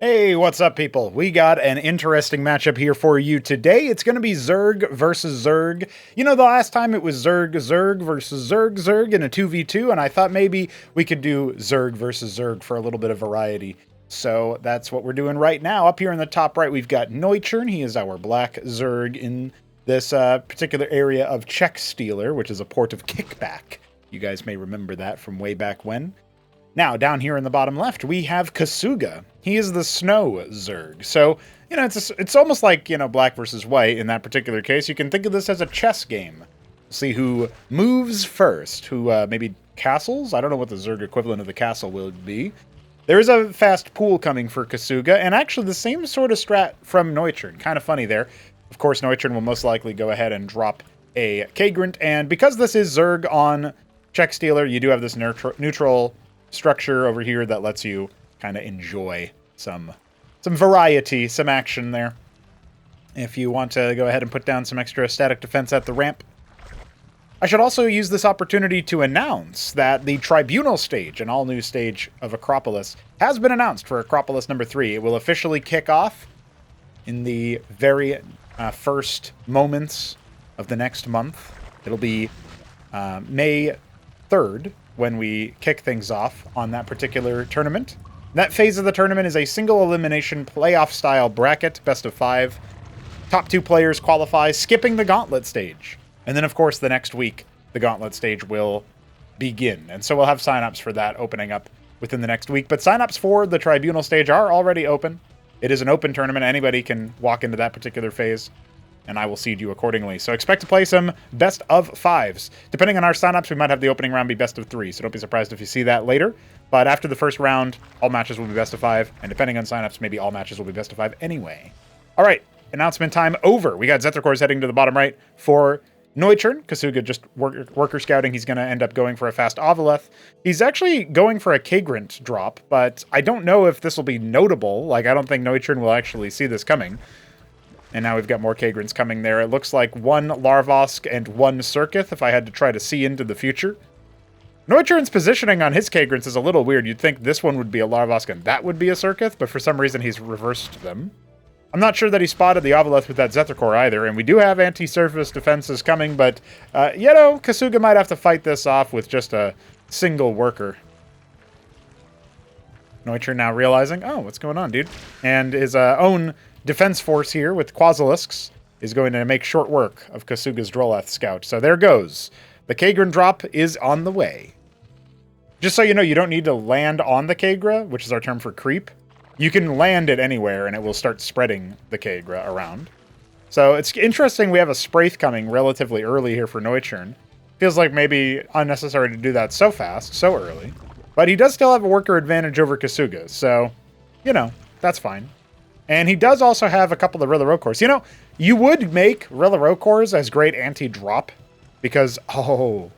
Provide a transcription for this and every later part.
Hey, what's up, people? We got an interesting matchup here for you today. It's going to be Zerg versus Zerg. You know, the last time it was Zerg versus Zerg in a 2v2, and I thought maybe we could do Zerg versus Zerg for a little bit of variety. So that's what we're doing right now. Up here in the top right, we've got Noiturne. He is our black Zerg in this particular area of Checkstealer, which is a port of Kickback. You guys may remember that from way back when. Now, down here in the bottom left, we have Kasuga. He is the Snow Zerg. So, you know, it's almost like, you know, black versus white in that particular case. You can think of this as a chess game. See who moves first, who maybe castles? I don't know what the Zerg equivalent of the castle will be. There is a fast pool coming for Kasuga, and actually the same sort of strat from Noiturne. Kind of funny there. Of course, Noiturne will most likely go ahead and drop a Kagrant, and because this is Zerg on Checkstealer, you do have this neutral structure over here that lets you kind of enjoy some variety, some action there. If you want to go ahead and put down some extra static defense at the ramp. I should also use this opportunity to announce that the Tribunal stage, an all-new stage of Acropolis, has been announced for Acropolis number 3. It will officially kick off in the very first moments of the next month. It'll be May 3rd, when we kick things off on that particular tournament. That phase of the tournament is a single elimination playoff style bracket, best of 5. Top 2 players qualify, skipping the gauntlet stage. And then, of course, the next week, the gauntlet stage will begin. And so we'll have signups for that opening up within the next week. But signups for the Tribunal stage are already open. It is an open tournament. Anybody can walk into that particular phase, and I will seed you accordingly. So expect to play some best of 5s. Depending on our signups, we might have the opening round be best of 3, so don't be surprised if you see that later. But after the first round, all matches will be best of 5, and depending on signups, maybe all matches will be best of 5 anyway. All right, announcement time over. We got Zetracors heading to the bottom right for Noiturne. Kasuga just worker scouting. He's going to end up going for a fast Ovileth. He's actually going for a Kagrant drop, but I don't know if this will be notable. Like, I don't think Noiturne will actually see this coming. And now we've got more Kagrants coming there. It looks like 1 Larvosk and 1 Circuth, if I had to try to see into the future. Noiturne's positioning on his Kagrants is a little weird. You'd think this one would be a Larvosk and that would be a Circuth, but for some reason he's reversed them. I'm not sure that he spotted the Ovileth with that Zethacor either, and we do have anti-surface defenses coming, but, you know, Kasuga might have to fight this off with just a single worker. Noiturne now realizing, oh, what's going on, dude? And his own defense force here with Quasilisks is going to make short work of Kasuga's Droleth scout. So there goes. The Kagrant drop is on the way. Just so you know, you don't need to land on the Kagra, which is our term for creep. You can land it anywhere and it will start spreading the Kagra around. So it's interesting we have a Spraith coming relatively early here for Noiturne. Feels like maybe unnecessary to do that so fast, so early. But he does still have a worker advantage over Kasuga, so, you know, that's fine. And he does also have a couple of Rillarocors. You know, you would make Rillarocors as great anti-drop because, oh,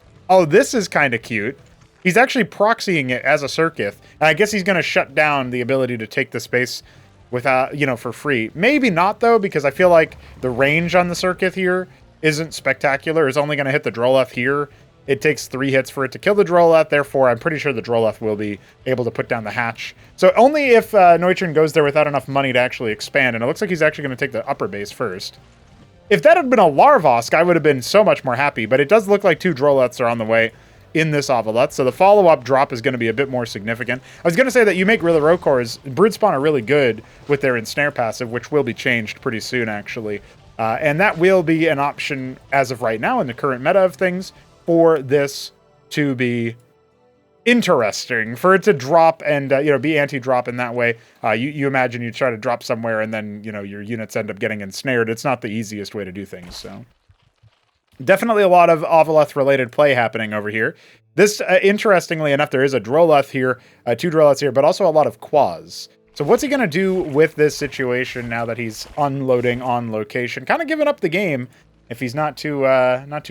this is kind of cute. He's actually proxying it as a Circuith, and I guess he's going to shut down the ability to take the space without, you know, for free. Maybe not, though, because I feel like the range on the Circuith here isn't spectacular. It's only going to hit the Droleth here. It takes 3 hits for it to kill the Droleth, therefore I'm pretty sure the Droleth will be able to put down the hatch. So only if Noiturne goes there without enough money to actually expand, and it looks like he's actually going to take the upper base first. If that had been a Larvosk, I would have been so much more happy, but it does look like 2 Droleths are on the way in this Ovileth, so the follow-up drop is going to be a bit more significant. I was going to say that you make Rillarocors, Broodspawn are really good with their Ensnare passive, which will be changed pretty soon, actually. And that will be an option as of right now in the current meta of things for this to be interesting, for it to drop and, you know, be anti-drop in that way. You imagine you try to drop somewhere and then, you know, your units end up getting ensnared. It's not the easiest way to do things, so. Definitely a lot of Ovileth-related play happening over here. This, interestingly enough, there is a Droleth here, 2 Droleths here, but also a lot of Quas. So what's he going to do with this situation now that he's unloading on location? Kind of giving up the game if he's not too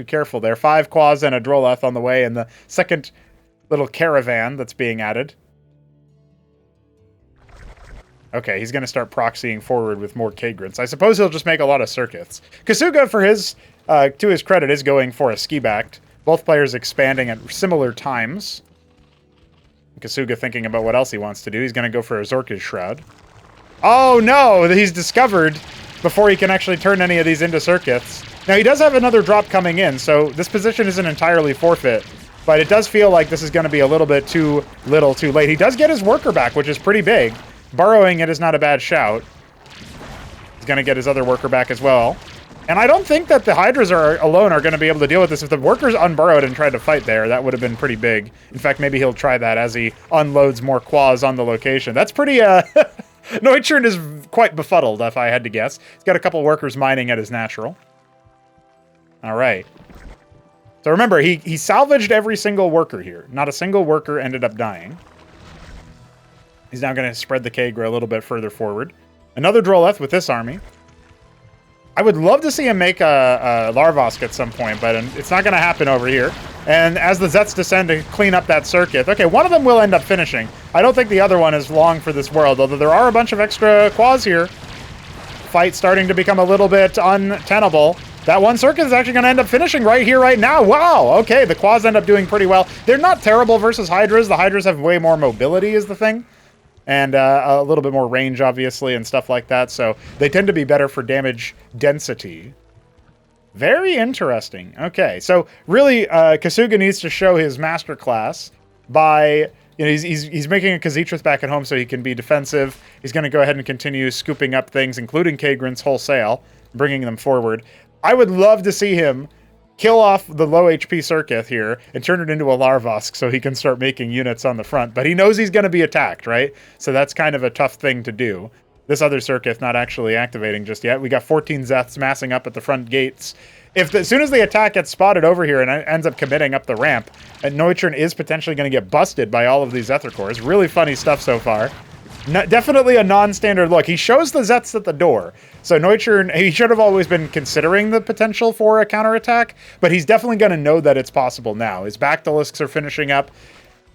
careful there. 5 Quas and a Droleth on the way, and the second little caravan that's being added. Okay, he's going to start proxying forward with more Kagrants. I suppose he'll just make a lot of Circuiths. Kasuga, for his, to his credit, is going for a Ski-Backed. Both players expanding at similar times. Kasuga thinking about what else he wants to do. He's going to go for a Zorka's Shroud. Oh no, he's discovered before he can actually turn any of these into circuits. Now he does have another drop coming in, so this position isn't entirely forfeit, but it does feel like this is going to be a little bit too little too late. He does get his worker back, which is pretty big. Burrowing it is not a bad shout. He's going to get his other worker back as well. And I don't think that the Hydras alone are going to be able to deal with this. If the workers unburrowed and tried to fight there, that would have been pretty big. In fact, maybe he'll try that as he unloads more quas on the location. That's pretty, Noiturne is quite befuddled, if I had to guess. He's got a couple workers mining at his natural. All right. So remember, he salvaged every single worker here. Not a single worker ended up dying. He's now going to spread the Kagra a little bit further forward. Another Droleth with this army. I would love to see him make a Larvosk at some point, but it's not going to happen over here. And as the Zets descend to clean up that circuit, okay, one of them will end up finishing. I don't think the other one is long for this world, although there are a bunch of extra quas here. Fight starting to become a little bit untenable. That one circuit is actually going to end up finishing right here, right now. Wow, okay, the quas end up doing pretty well. They're not terrible versus Hydras. The Hydras have way more mobility is the thing. And a little bit more range, obviously, and stuff like that. So they tend to be better for damage density. Very interesting. Okay, so really, Kasuga needs to show his masterclass by... You know, he's making a Khaz'trith back at home so he can be defensive. He's going to go ahead and continue scooping up things, including Kagrins wholesale, bringing them forward. I would love to see him kill off the low HP Circuit here and turn it into a Larvosk so he can start making units on the front. But he knows he's going to be attacked, right? So that's kind of a tough thing to do. This other Circuit not actually activating just yet. We got 14 Zeths massing up at the front gates. As soon as the attack gets spotted over here and ends up committing up the ramp, Noiturne is potentially going to get busted by all of these Ether Cores. Really funny stuff so far. Definitely a non-standard look. He shows the Zets at the door. So Noiturne, he should have always been considering the potential for a counterattack, but he's definitely going to know that it's possible now. His Bactylisks are finishing up.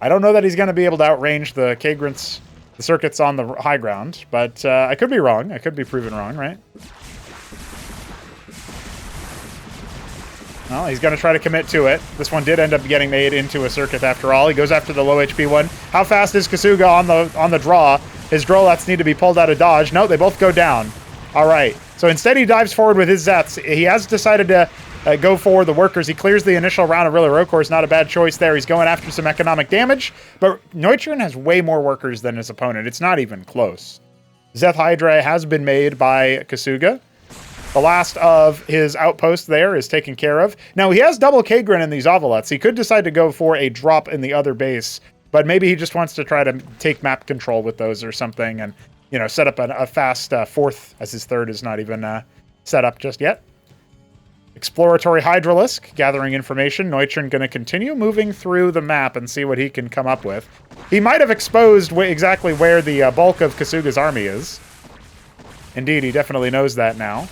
I don't know that he's going to be able to outrange the Kagrins, the Circuits on the high ground, but I could be wrong. I could be proven wrong, right? Well, he's going to try to commit to it. This one did end up getting made into a Circuit after all. He goes after the low HP one. How fast is Kasuga on the draw? His Droleths need to be pulled out of dodge. No, they both go down. All right. So instead he dives forward with his Zets. He has decided to go for the workers. He clears the initial round of Rilla Rokors. Not a bad choice there. He's going after some economic damage. But Noiturne has way more workers than his opponent. It's not even close. Zeth Hydra has been made by Kasuga. The last of his outposts there is taken care of. Now, he has double Kagrin in these Ovolets. He could decide to go for a drop in the other base, but maybe he just wants to try to take map control with those or something and, you know, set up a fast fourth, as his third is not even set up just yet. Exploratory Hydralisk, gathering information. Noiturne going to continue moving through the map and see what he can come up with. He might have exposed exactly where the bulk of Kasuga's army is. Indeed, he definitely knows that now.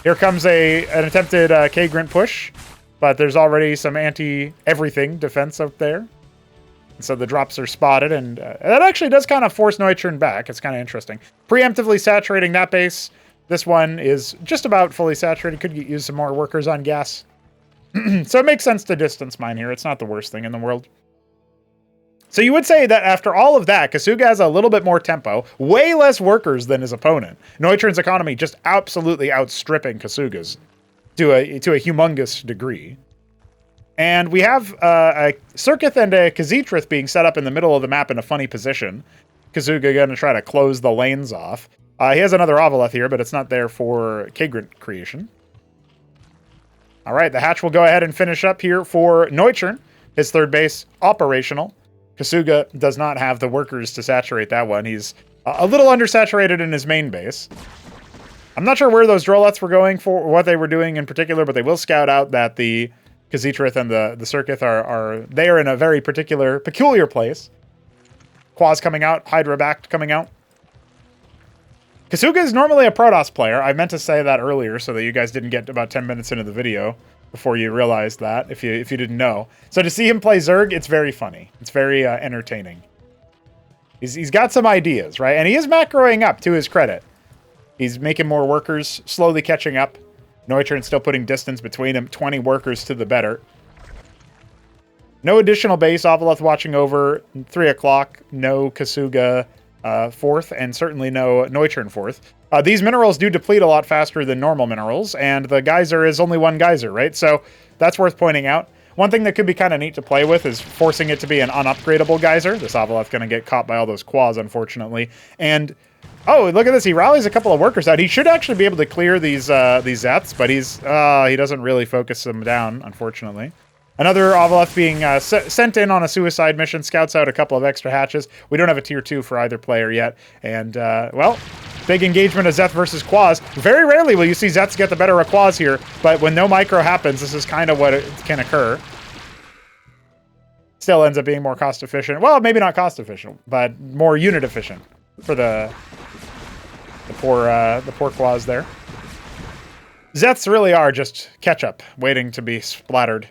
Here comes an attempted Kagrin push, but there's already some anti-everything defense up there. And so the drops are spotted, and that actually does kind of force Noiturne back. It's kind of interesting. Preemptively saturating that base. This one is just about fully saturated. Could use some more workers on gas. So it makes sense to distance mine here. It's not the worst thing in the world. So you would say that after all of that, Kasuga has a little bit more tempo, way less workers than his opponent. Noiturne's economy just absolutely outstripping Kasuga's to a humongous degree. And we have a Circuit and a Khaz'trith being set up in the middle of the map in a funny position. Kasuga going to try to close the lanes off. He has another Ovoleth here, but it's not there for Kagrin creation. All right, the hatch will go ahead and finish up here for Noiturne. His third base operational. Kasuga does not have the workers to saturate that one. He's a little undersaturated in his main base. I'm not sure where those Droleths were going for, what they were doing in particular, but they will scout out that the Khaz'trith and the Circuit are in a very peculiar place. Quas coming out, Hydra backed coming out. Kasuga is normally a Protoss player. I meant to say that earlier so that you guys didn't get about 10 minutes into the video before you realized that, if you didn't know. So to see him play Zerg, it's very funny. It's very entertaining. He's got some ideas, right? And he is macroing up, to his credit. He's making more workers, slowly catching up. Noiturne still putting distance between him, 20 workers to the better. No additional base, Ovoleth watching over, 3 o'clock, no Kasuga fourth, and certainly no Noiturne fourth. These minerals do deplete a lot faster than normal minerals, and the geyser is only one geyser, right? So that's worth pointing out. One thing that could be kind of neat to play with is forcing it to be an unupgradable geyser. This Avaleth going to get caught by all those quads, unfortunately. And, oh, look at this. He rallies a couple of workers out. He should actually be able to clear these Zeths, but he doesn't really focus them down, unfortunately. Another Avaleth being sent in on a suicide mission, scouts out a couple of extra hatches. We don't have a tier 2 for either player yet. And, well, big engagement of Zeth versus Quaz. Very rarely will you see Zeths get the better of Quaz here, but when no micro happens, this is kind of what can occur. Still ends up being more cost efficient. Well, maybe not cost efficient, but more unit efficient for the poor Quaz there. Zeths really are just ketchup, waiting to be splattered.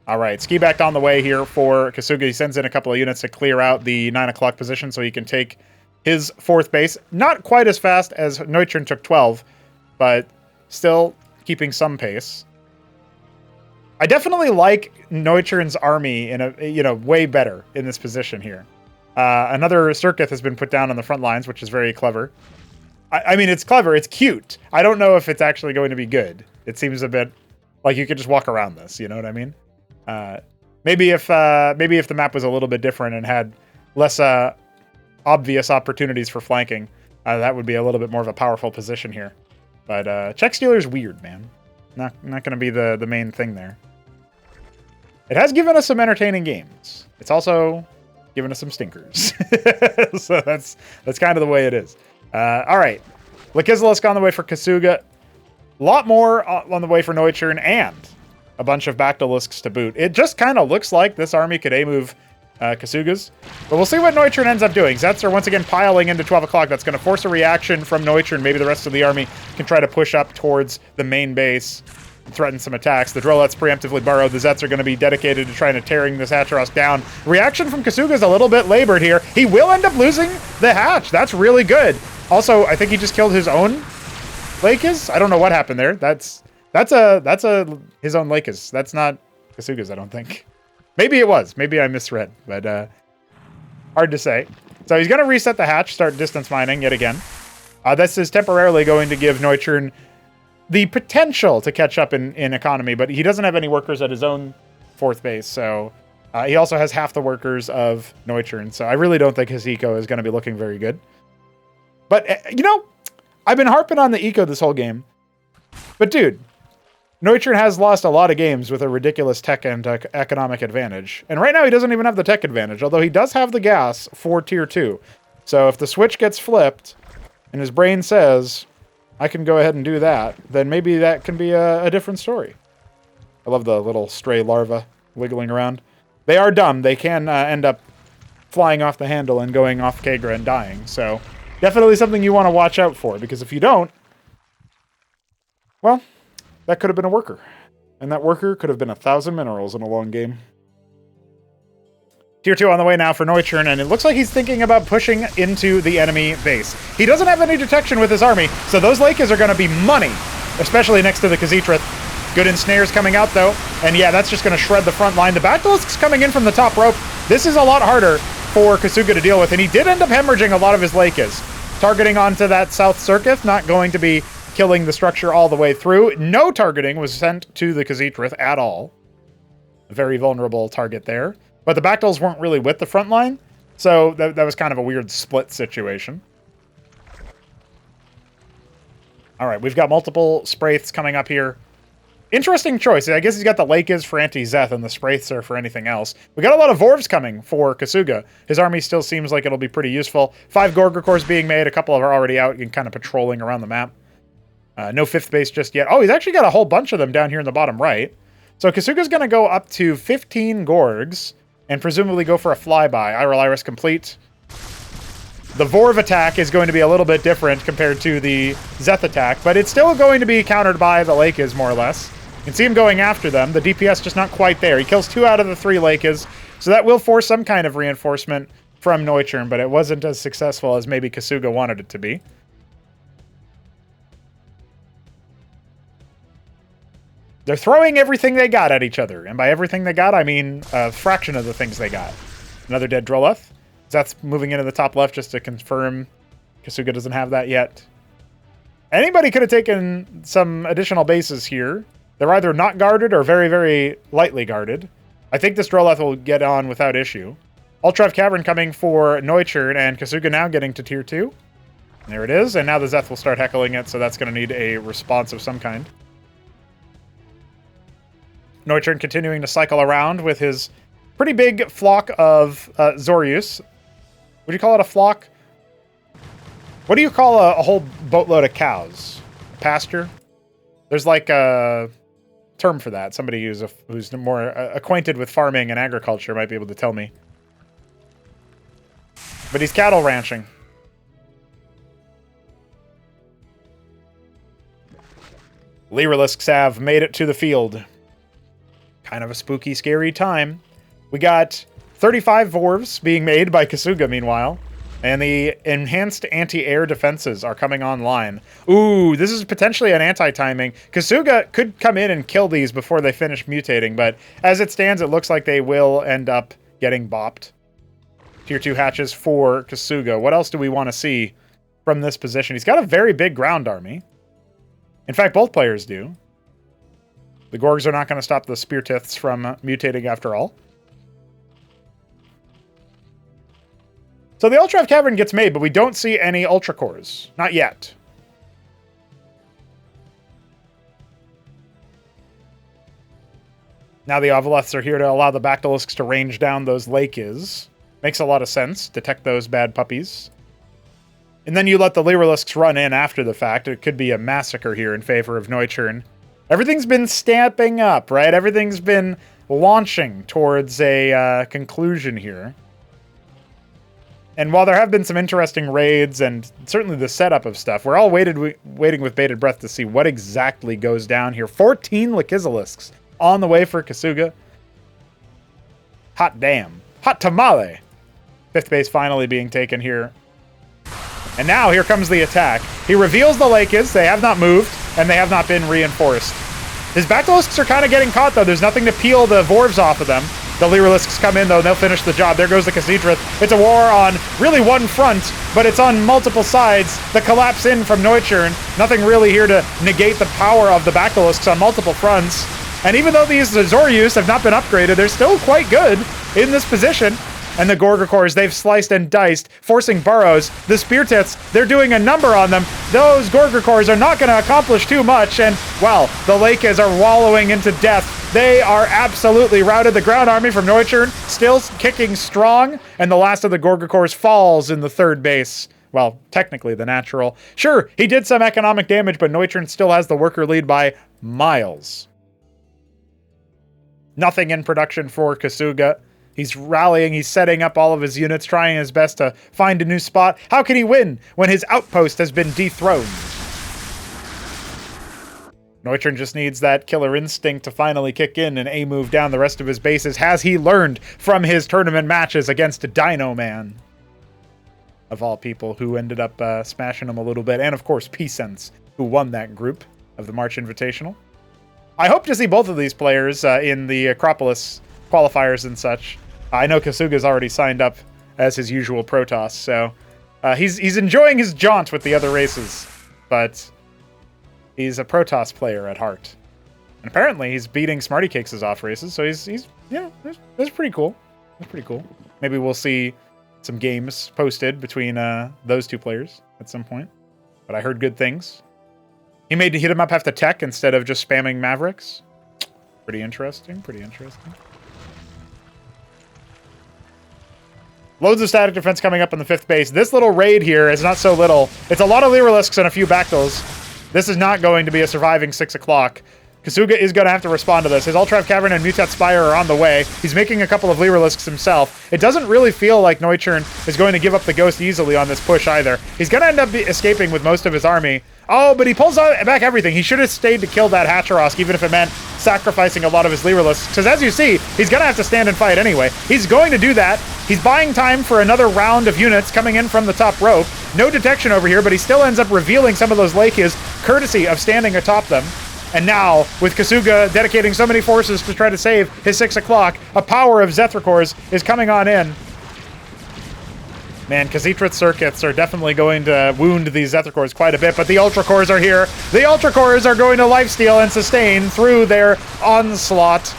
All right, ski back on the way here for Kasuga. He sends in a couple of units to clear out the 9 o'clock position so he can take his fourth base. Not quite as fast as Noiturne took 12, but still keeping some pace. I definitely like Noiturne's army in a way better in this position here. Another Circuit has been put down on the front lines, which is very clever. I mean, it's clever. It's cute. I don't know if it's actually going to be good. It seems a bit like you could just walk around this. You know what I mean? Maybe if the map was a little bit different and had less obvious opportunities for flanking, that would be a little bit more of a powerful position here. But Checkstealer is weird, man. Not going to be the main thing there. It has given us some entertaining games. It's also given us some stinkers. So that's kind of the way it is. All right, Lakizalisk on the way for Kasuga. A lot more on the way for Noiturne, and a bunch of Bactylisks to boot. It just kind of looks like this army could A-move Kasuga's. But we'll see what Noiturne ends up doing. Zeths are once again piling into 12 o'clock. That's going to force a reaction from Noiturne. Maybe the rest of the army can try to push up towards the main base and threaten some attacks. The Drollet's preemptively burrowed. The Zeths are going to be dedicated to trying to tearing this Hatcheros down. Reaction from Kasuga's a little bit labored here. He will end up losing the hatch. That's really good. Also, I think he just killed his own Lakes. I don't know what happened there. That's his own Lakes. That's not Kasuga's, I don't think. Maybe it was. Maybe I misread, but hard to say. So he's going to reset the hatch, start distance mining yet again. This is temporarily going to give Noiturne the potential to catch up in economy, but he doesn't have any workers at his own fourth base, so he also has half the workers of Noiturne, so I really don't think his eco is going to be looking very good. But, I've been harping on the eco this whole game. But, dude, Noiturne has lost a lot of games with a ridiculous tech and economic advantage. And right now he doesn't even have the tech advantage, although he does have the gas for tier 2. So if the switch gets flipped and his brain says, I can go ahead and do that, then maybe that can be a different story. I love the little stray larvae wiggling around. They are dumb. They can end up flying off the handle and going off Kagra and dying. So definitely something you want to watch out for, because if you don't, well, that could have been a worker. And that worker could have been 1,000 minerals in a long game. Tier 2 on the way now for Noiturne, and it looks like he's thinking about pushing into the enemy base. He doesn't have any detection with his army, so those Lakes are going to be money, especially next to the Khaz'it. Good ensnares coming out, though. And yeah, that's just going to shred the front line. The Bactylisk's coming in from the top rope. This is a lot harder for Kasuga to deal with, and he did end up hemorrhaging a lot of his Lakes. Targeting onto that South Circuit, not going to be killing the structure all the way through. No targeting was sent to the Khaz'it at all. A very vulnerable target there. But the Bactyls weren't really with the front line, so that was kind of a weird split situation. All right, we've got multiple Spraiths coming up here. Interesting choice. I guess he's got the Lakes for anti-Zeth and the Spraiths are for anything else. We got a lot of Vorvs coming for Kasuga. His army still seems like it'll be pretty useful. 5 Gorgor cores being made. A couple are already out and kind of patrolling around the map. No 5th base just yet. Oh, he's actually got a whole bunch of them down here in the bottom right. So Kasuga's going to go up to 15 Gorgs and presumably go for a flyby. Iral Iris complete. The Vorv attack is going to be a little bit different compared to the Zeth attack, but it's still going to be countered by the Lakes, more or less. You can see him going after them. The DPS just not quite there. He kills 2 out of the 3 Lakes, so that will force some kind of reinforcement from Noiturne, but it wasn't as successful as maybe Kasuga wanted it to be. They're throwing everything they got at each other, and by everything they got, I mean a fraction of the things they got. Another dead Droleth. Zeth's moving into the top left just to confirm Kasuga doesn't have that yet. Anybody could have taken some additional bases here. They're either not guarded or very, very lightly guarded. I think this Droleth will get on without issue. Ultrav Cavern coming for Noiturne, and Kasuga now getting to tier 2. There it is, and now the Zeth will start heckling it, so that's going to need a response of some kind. Noiturne continuing to cycle around with his pretty big flock of Zoryus. Would you call it a flock? What do you call a whole boatload of cows? A pasture? There's like a term for that. Somebody who's more acquainted with farming and agriculture might be able to tell me. But he's cattle ranching. Lyrilisks have made it to the field. Kind of a spooky, scary time. We got 35 Vorvs being made by Kasuga, meanwhile. And the enhanced anti-air defenses are coming online. Ooh, this is potentially an anti-timing. Kasuga could come in and kill these before they finish mutating, but as it stands, it looks like they will end up getting bopped. Tier 2 hatches for Kasuga. What else do we want to see from this position? He's got a very big ground army. In fact, both players do. The Gorgs are not going to stop the Speartiths from mutating after all. So the Ultrav Cavern gets made, but we don't see any Ultra Cores. Not yet. Now the Ovileths are here to allow the Bactylisks to range down those Lakes. Makes a lot of sense. Detect those bad puppies. And then you let the Lyrilisks run in after the fact. It could be a massacre here in favor of Noiturne. Everything's been stamping up, right? Everything's been launching towards a conclusion here. And while there have been some interesting raids and certainly the setup of stuff, we're all waiting with bated breath to see what exactly goes down here. 14 Lakizilisks on the way for Kasuga. Hot damn. Hot tamale. 5th base finally being taken here. And now here comes the attack. He reveals the Lakes. They have not moved, and they have not been reinforced. His Bactylisks are kind of getting caught, though. There's nothing to peel the Vorvs off of them. The Lyrilisks come in, though, and they'll finish the job. There goes the Casidrith. It's a war on really one front, but it's on multiple sides. The collapse in from Noiturne. Nothing really here to negate the power of the Bactylisks on multiple fronts. And even though these Zoryus have not been upgraded, they're still quite good in this position. And the Gorgakors, they've sliced and diced, forcing burrows. The Speartiths, they're doing a number on them. Those Gorgakors are not going to accomplish too much. And, well, the Lakes are wallowing into death. They are absolutely routed. The ground army from Noiturne still kicking strong. And the last of the Gorgakors falls in the 3rd base. Well, technically the natural. Sure, he did some economic damage, but Noiturne still has the worker lead by miles. Nothing in production for Kasuga. He's rallying, he's setting up all of his units, trying his best to find a new spot. How can he win when his outpost has been dethroned? Noiturne just needs that killer instinct to finally kick in and A-move down the rest of his bases. Has he learned from his tournament matches against Dino Man? Of all people, who ended up smashing him a little bit. And of course, P-Sense, who won that group of the March Invitational. I hope to see both of these players in the Acropolis qualifiers and such. I know Kasuga's already signed up as his usual Protoss, so he's enjoying his jaunt with the other races, but he's a Protoss player at heart. And apparently he's beating Smarty Cakes' off races, so he's yeah, that's pretty cool. That's pretty cool. Maybe we'll see some games posted between those two players at some point. But I heard good things. He made hit him up have to tech instead of just spamming Mavericks. Pretty interesting, pretty interesting. Loads of static defense coming up in the 5th base. This little raid here is not so little. It's a lot of Lyrilisks and a few Bactyls. This is not going to be a surviving 6 o'clock. Kasuga is going to have to respond to this. His Ultrav Cavern and Mutat Spire are on the way. He's making a couple of Lyrilisks himself. It doesn't really feel like Noiturne is going to give up the Ghost easily on this push either. He's going to end up escaping with most of his army. Oh, but he pulls back everything. He should have stayed to kill that Hacharosk, even if it meant sacrificing a lot of his Lyrilisks. Because as you see, he's going to have to stand and fight anyway. He's going to do that. He's buying time for another round of units coming in from the top rope. No detection over here, but he still ends up revealing some of those Lakes, courtesy of standing atop them. And now, with Kasuga dedicating so many forces to try to save his 6 o'clock, a power of Zethrakors is coming on in. Man, Khazitrit circuits are definitely going to wound these Zethar cores quite a bit, but the Ultra cores are here. The Ultra cores are going to lifesteal and sustain through their onslaught.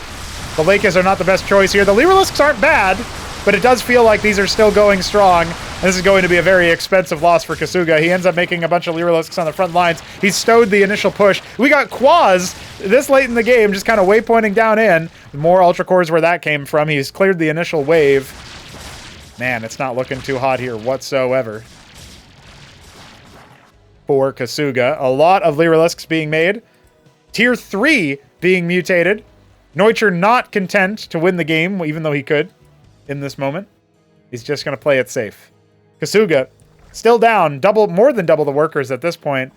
The Lakers are not the best choice here. The Lyrilisks aren't bad, but it does feel like these are still going strong. This is going to be a very expensive loss for Kasuga. He ends up making a bunch of Lyrilisks on the front lines. He stowed the initial push. We got Quaz this late in the game, just kind of waypointing down in. More Ultra cores where that came from. He's cleared the initial wave. Man, it's not looking too hot here whatsoever for Kasuga. A lot of Lyrilisks being made. Tier 3 being mutated. Noiturne not content to win the game, even though he could in this moment. He's just going to play it safe. Kasuga still down, more than double the workers at this point.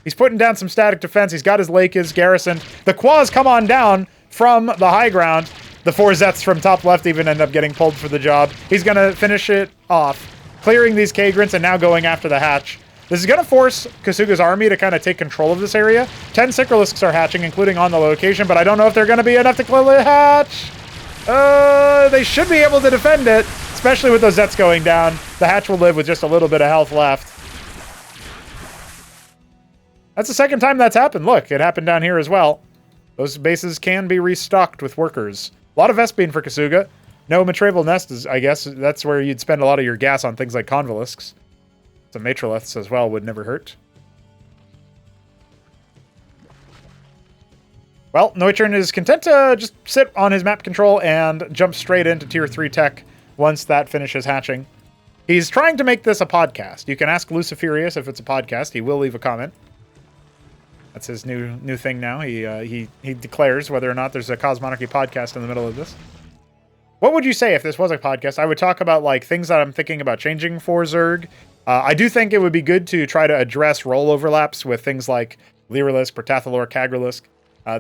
He's putting down some static defense. He's got his Lakers garrisoned. The Quaz come on down from the high ground. The 4 Zeths from top left even end up getting pulled for the job. He's going to finish it off, clearing these Kagrants and now going after the hatch. This is going to force Kasuga's army to kind of take control of this area. 10 Sikralisks are hatching, including on the location, but I don't know if they're going to be enough to clear the hatch. They should be able to defend it, especially with those Zets going down. The hatch will live with just a little bit of health left. That's the second time that's happened. Look, it happened down here as well. Those bases can be restocked with workers. A lot of Vespene for Kasuga. No Matraval Nest is, I guess, that's where you'd spend a lot of your gas on things like Convolisks. Some Matroliths as well would never hurt. Well, Noiturne is content to just sit on his map control and jump straight into Tier 3 tech once that finishes hatching. He's trying to make this a podcast. You can ask Luciferius if it's a podcast. He will leave a comment. That's his new thing now. He declares whether or not there's a Cosmonarchy podcast in the middle of this. What would you say if this was a podcast? I would talk about like things that I'm thinking about changing for Zerg. I do think it would be good to try to address role overlaps with things like Lyrilisк, Protathalor, Kagralisk.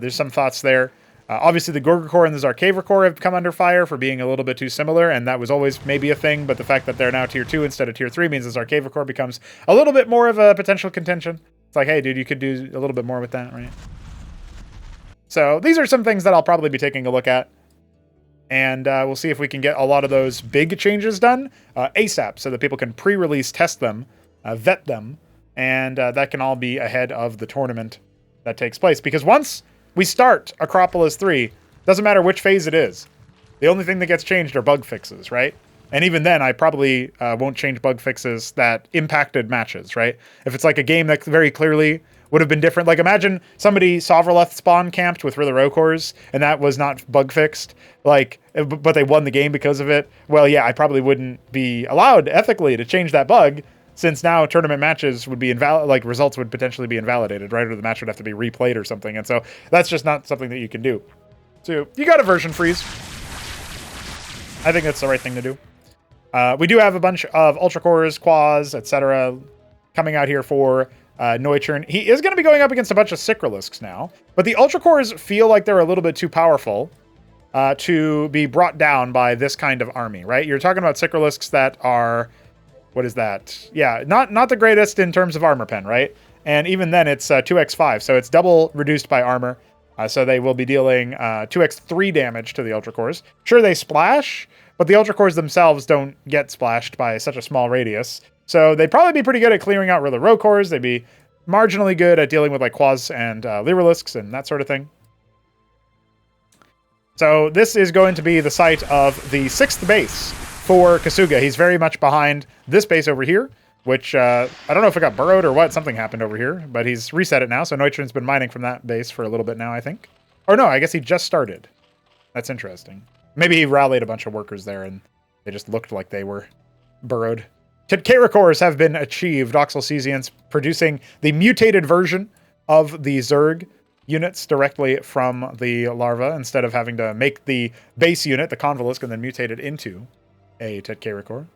There's some thoughts there. Obviously, the Gorgor Core and the Zarkavor Core have come under fire for being a little bit too similar, and that was always maybe a thing, but the fact that they're now Tier 2 instead of Tier 3 means the Zarkavor Core becomes a little bit more of a potential contention. It's like, hey, dude, you could do a little bit more with that, right? So these are some things that I'll probably be taking a look at. And we'll see if we can get a lot of those big changes done ASAP so that people can pre-release test them, vet them, and that can all be ahead of the tournament that takes place. Because once we start Acropolis 3, doesn't matter which phase it is. The only thing that gets changed are bug fixes, right? And even then, I probably won't change bug fixes that impacted matches, right? If it's like a game that very clearly would have been different. Like imagine somebody Sovroleth spawn camped with Rither cores and that was not bug fixed, like, but they won the game because of it. Well, yeah, I probably wouldn't be allowed ethically to change that bug since now tournament matches would be invalid, like results would potentially be invalidated, right? Or the match would have to be replayed or something. And so that's just not something that you can do. So you got a version freeze. I think that's the right thing to do. We do have a bunch of Ultra Cores, Quaz, etc. coming out here for Noiturne. He is going to be going up against a bunch of Sikralisks now, but the Ultra Cores feel like they're a little bit too powerful to be brought down by this kind of army, right? You're talking about Sikralisks that are, what is that? Yeah, not the greatest in terms of armor pen, right? And even then it's 2x5, so it's double reduced by armor. So they will be dealing 2x3 damage to the Ultra Cores. Sure, they splash, but the Ultra Cores themselves don't get splashed by such a small radius. So they'd probably be pretty good at clearing out Rither cores. They'd be marginally good at dealing with like Quaz and Lyrilisks and that sort of thing. So this is going to be the site of the 6th base for Kasuga. He's very much behind this base over here, which I don't know if it got burrowed or what. Something happened over here, but he's reset it now. So Noiturne's been mining from that base for a little bit now, I think. Or no, I guess he just started. That's interesting. Maybe he rallied a bunch of workers there and they just looked like they were burrowed. Tedkera cores have been achieved. Oxal Cesians producing the mutated version of the Zerg units directly from the larva instead of having to make the base unit, the Convolisk, and then mutate it into a Tedkera core.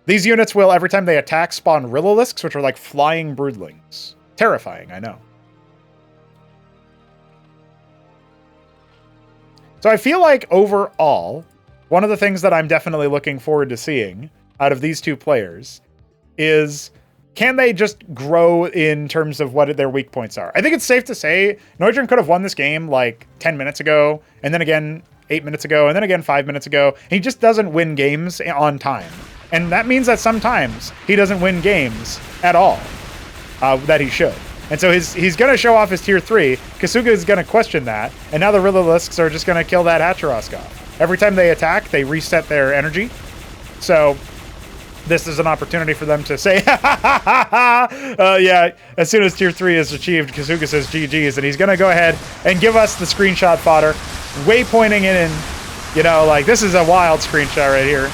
These units will, every time they attack, spawn Rillilisks, which are like flying broodlings. Terrifying, I know. So I feel like overall, one of the things that I'm definitely looking forward to seeing out of these two players is, can they just grow in terms of what their weak points are? I think it's safe to say Noiturne could have won this game like 10 minutes ago, and then again 8 minutes ago, and then again 5 minutes ago. He just doesn't win games on time. And that means that sometimes he doesn't win games at all that he should. And so he's going to show off his tier 3. Kasuga is going to question that. And now the Rillalusks are just going to kill that Hachirosk off. Every time they attack, they reset their energy. So this is an opportunity for them to say, yeah, as soon as tier 3 is achieved, Kasuga says GG's, and he's going to go ahead and give us the screenshot fodder, waypointing it in, you know, like, this is a wild screenshot right here.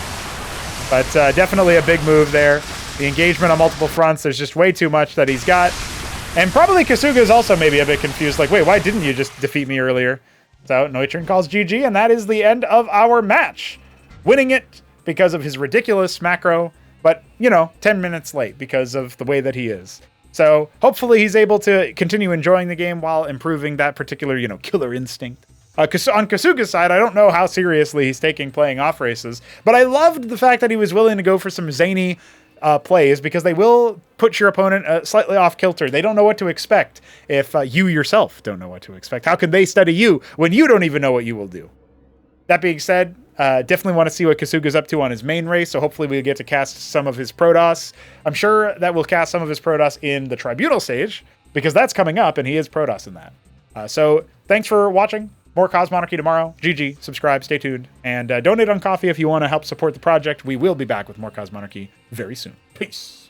But definitely a big move there. The engagement on multiple fronts, there's just way too much that he's got. And probably Kasuga is also maybe a bit confused, like, wait, why didn't you just defeat me earlier? So Noiturne calls GG, and that is the end of our match. Winning it because of his ridiculous macro, but, you know, 10 minutes late because of the way that he is. So hopefully he's able to continue enjoying the game while improving that particular, you know, killer instinct. On Kasuga's side, I don't know how seriously he's taking playing off races, but I loved the fact that he was willing to go for some zany plays, because they will put your opponent slightly off kilter. They don't know what to expect if you yourself don't know what to expect. How can they study you when you don't even know what you will do? That being said, definitely want to see what Kasuga's up to on his main race, so hopefully we'll get to cast some of his Protoss. I'm sure that we'll cast some of his Protoss in the Tribunal stage, because that's coming up, and he is Protoss in that. So thanks for watching. More Cosmonarchy tomorrow. GG, subscribe, stay tuned, and donate on Coffee if you want to help support the project. We will be back with more Cosmonarchy very soon. Peace.